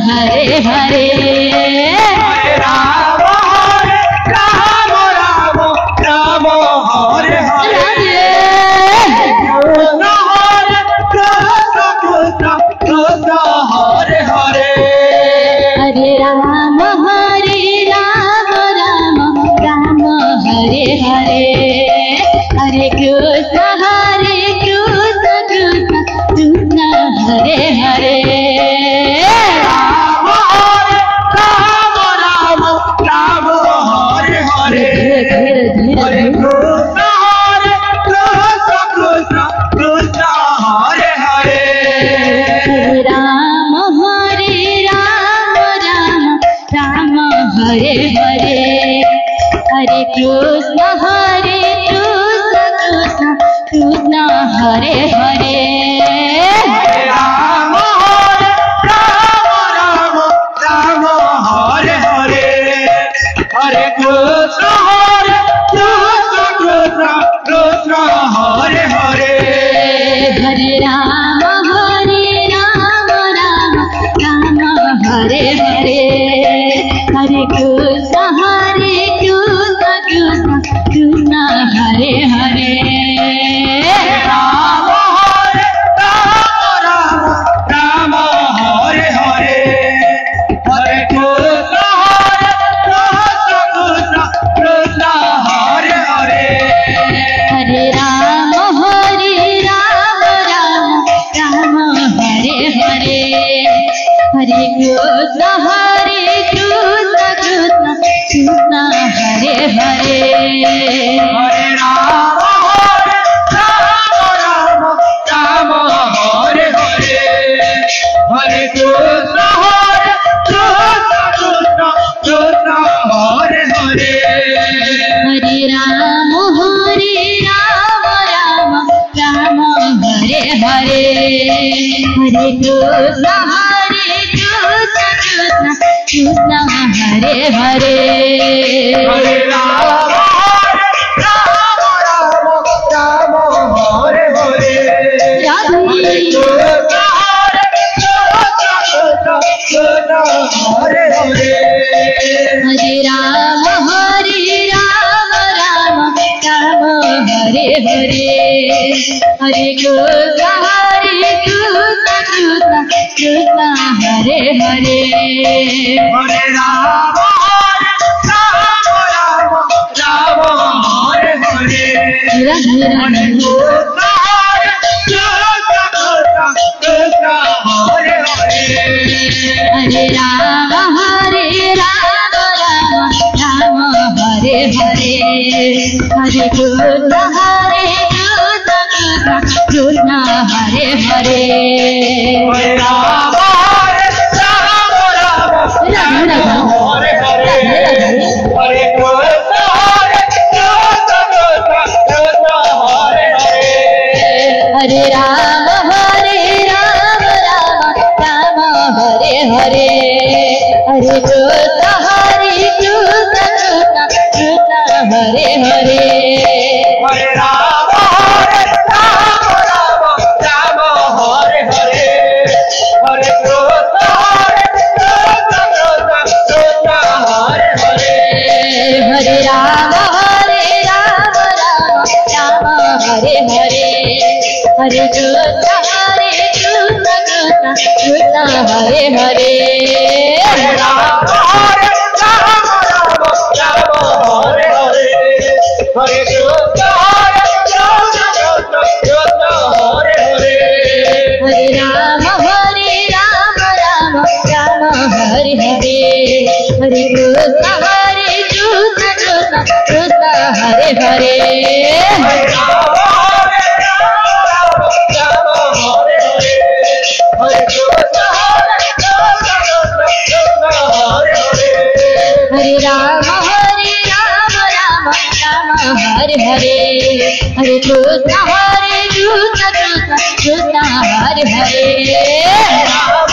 Hare Hare Hare Krishna Krishna Hare Hare Hare Rama Rama Rama Hare Hare Radhe Krishna Hare Hare Hare Rama Rama Rama Hare Hare Hare Krishna Krishna Krishna Hare Hare Hare Rama Rama Rama Hare Hare Radhe Radhe Krishna Hare Hare Hare Rama Rama Hare Hare Hare Krishna Krishna Hare Hare Hare Rama Rama Rama Hare Hare Hare Krishna Krishna Hare Hare Hare Rama Rama Hare Hare Hare Krishna Krishna Hare Hare Hare Rama Rama Rama Hare Hare Hare Krishna Krishna Hare Hare Hare Rama Rama Hare Hare Hare Krishna Krishna Hare Hare Hare Rama Rama Rama Hare Hare Hare Krishna Krishna Hare Hare Hare Rama Rama Hare Hare Hare Krishna Krishna Hare Hare Hare Rama Hare Krishna Krishna Hare Hare Hare Rama Hare Hare Hare Krishna Krishna Hare Hare Hare